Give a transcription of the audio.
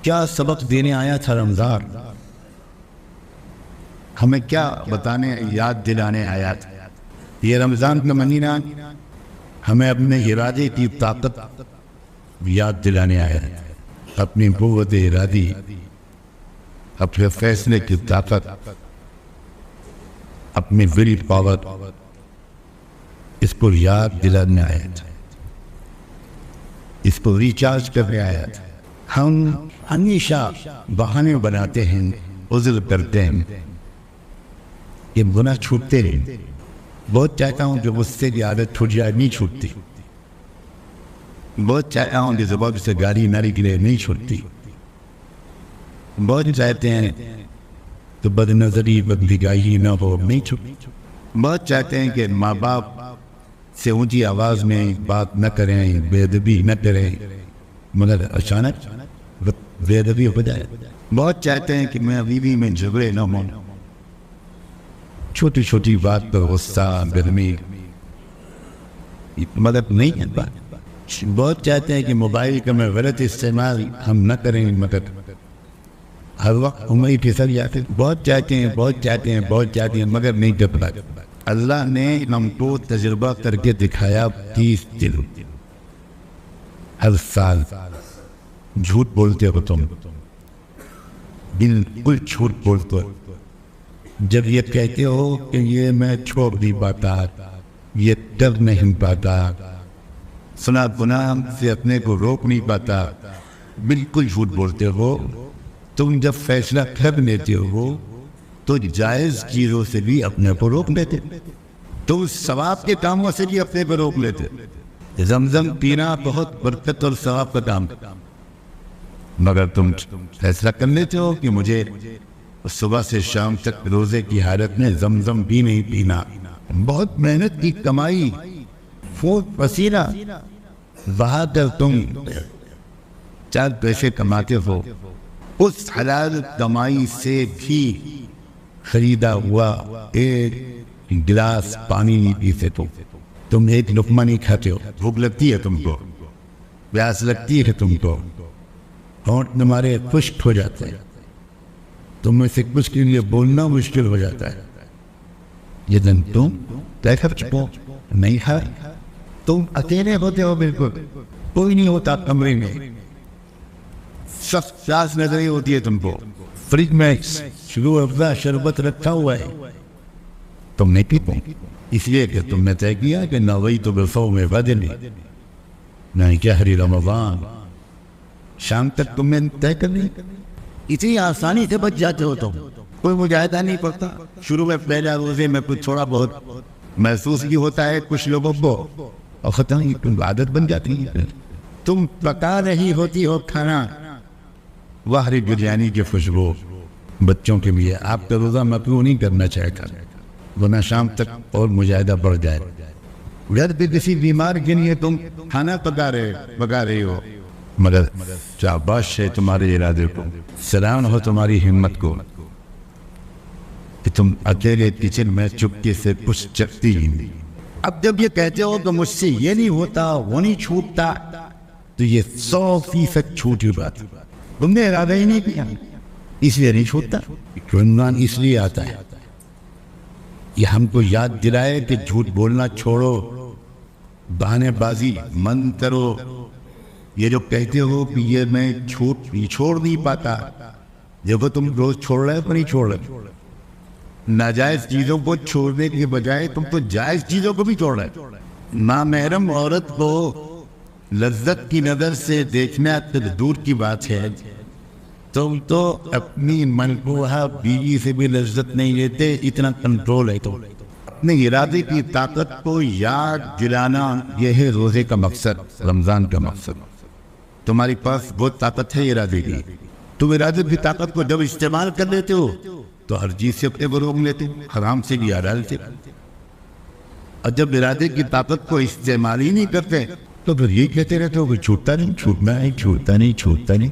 کیا سبق دینے آیا تھا رمضان؟ ہمیں کیا بتانے یاد دلانے آیا تھا؟ یہ رمضان کا مہینہ ہمیں اپنے ارادے کی طاقت یاد دلانے آیا تھا، اپنی قوت ارادی، اپنے فیصلے کی طاقت، اپنی ول پاور، اس کو یاد دلانے آیا تھا، اس کو ریچارج کرنے آیا تھا۔ ہم ہمیشہ بہانے بناتے ہیں، عذر کرتے ہیں، یہ گناہ چھوٹتے نہیں۔ بہت چاہتا ہوں کہ غصے کی عادت چھوٹ جائے، نہیں چھوٹتی۔ بہت چاہتا ہوں کہ زبان سے گالی نہ نکلے، نہیں چھوٹتی۔ بہت چاہتے ہیں تو بد نظری بد نگاہی نہ ہو، نہیں چھوٹتی۔ بہت چاہتے ہیں کہ ماں باپ سے اونچی آواز میں بات نہ کریں، بے ادبی نہ کریں، مگر اچانک بے ادبی ہو جائے۔ بہت چاہتے ہیں کہ میں بیوی میں جھگڑے نہ ہوں، چھوٹی چھوٹی بات پر غصہ، گرمی، مگر نہیں ہے بات۔ بہت چاہتے ہیں کہ موبائل کا میں غلط استعمال ہم نہ کریں، مگر ہر وقت ہمیں پھسل جاتے۔ بہت چاہتے ہیں، بہت چاہتے ہیں، بہت چاہتے ہیں، مگر نہیں کر پاتے۔ اللہ نے ہم کو تجربہ کر کے دکھایا 30 دن۔ ہر سال جھوٹ بولتے ہو تم، بالکل جھوٹ بولتے ہو۔ جب یہ کہتے ہو کہ یہ میں چھوڑ نہیں پاتا، یہ کر نہیں پاتا، سنا گناہ سے اپنے کو روک نہیں پاتا، بالکل جھوٹ بولتے ہو۔ تم جب فیصلہ کر لیتے ہو تو جائز چیزوں سے بھی اپنے کو روک لیتے، تم ثواب کے کاموں سے بھی اپنے کو روک لیتے۔ زمزم پینا بہت برکت اور ثواب کا کام، مگر تم فیصلہ کر لیتے ہو کہ مجھے صبح سے شام تک روزے کی حالت میں زمزم بھی نہیں پینا۔ بہت محنت کی کمائی، خون پسینہ بہا کر تم 4 پیسے کماتے ہو، اس حلال کمائی سے بھی خریدا ہوا ایک گلاس پانی نہیں پیتے تم ایک لقمہ نہیں کھاتے ہو۔ بھوک لگتی ہے تم کو، پیاس لگتی ہے تم کو، ہونٹ تمہارے خشک ہو جاتے ہیں، تم میں سے کچھ کے لیے بولنا مشکل ہو جاتا ہے۔ یہ دن تم طے کر چکو، نہیں ہے، تم اکیلے ہوتے ہو، بالکل کوئی نہیں ہوتا کمرے میں، سب پیاس نظر ہوتی ہے تم کو، فریج میں شروع افزا شربت رکھا ہوا ہے، تم نہیں پیتے، اس لیے کہ تم نے طے کیا کہ نویت بصوم غد، نہیں شہر رمضان، شام تک تم نے طے کر لی۔ اتنی آسانی سے بچ جاتے ہو تم، کوئی مجاہدہ نہیں پڑتا۔ شروع میں پہلا روزے میں کچھ تھوڑا بہت محسوس بھی ہوتا ہے کچھ لوگوں کو، اور ختم عادت بن جاتی ہے۔ تم پکا رہی ہوتی ہو کھانا، واہری بریانی کی خوشبو، بچوں کے لیے آپ کا روزہ مقروع نہیں کرنا چاہتا، ورنہ شام تک اور مجاہدہ بڑھ جائے۔ گھر پہ کسی بیمار کے لیے تم کھانا پکا رہے ہو، مگر شاباش ہے تمہارے ارادے کو، سلام ہو تمہاری ہمت کو کہ تم اکیلے کچن میں چپکے سے کچھ چکتی ہی نہیں۔ اب جب یہ کہتے ہو کہ مجھ سے یہ نہیں ہوتا، وہ نہیں چھوٹتا، تو یہ 100% چھوٹی بات، تم نے ارادہ ہی نہیں کیا، اس لیے نہیں چھوٹتا۔ رمضان اس لیے آتا ہے یہ ہم کو یاد دلائے کہ جھوٹ بولنا چھوڑو، بہانے بازی مند کرو۔ یہ جو کہتے ہو کہ یہ میں چھوڑ نہیں پاتا، جب تم روز چھوڑ رہے ہو نہیں چھوڑ رہے، ناجائز چیزوں کو چھوڑنے کے بجائے تم تو جائز چیزوں کو بھی چھوڑ رہے۔ نامحرم عورت کو لذت کی نظر سے دیکھنا تو دور کی بات ہے، تم تو اپنی منقوہ بیوی سے بھی لذت نہیں لیتے، اتنا کنٹرول ہے تم۔ اپنے ارادے کی طاقت کو یاد دلانا، یہ ہے روزے کا مقصد، رمضان کا مقصد۔ تمہاری پاس بہت طاقت ہے ارادے کی، تم ارادے کی طاقت کو جب استعمال کر لیتے ہو تو ہر چیز سے اپنے کو روک لیتے ہو، حرام سے بھی حلال سے۔ اور جب ارادے کی طاقت کو استعمال ہی نہیں کرتے تو پھر یہ کہتے رہتے ہو کہ چھوٹتا نہیں، چھوٹنا نہیں، چھوٹتا نہیں، چھوٹتا نہیں۔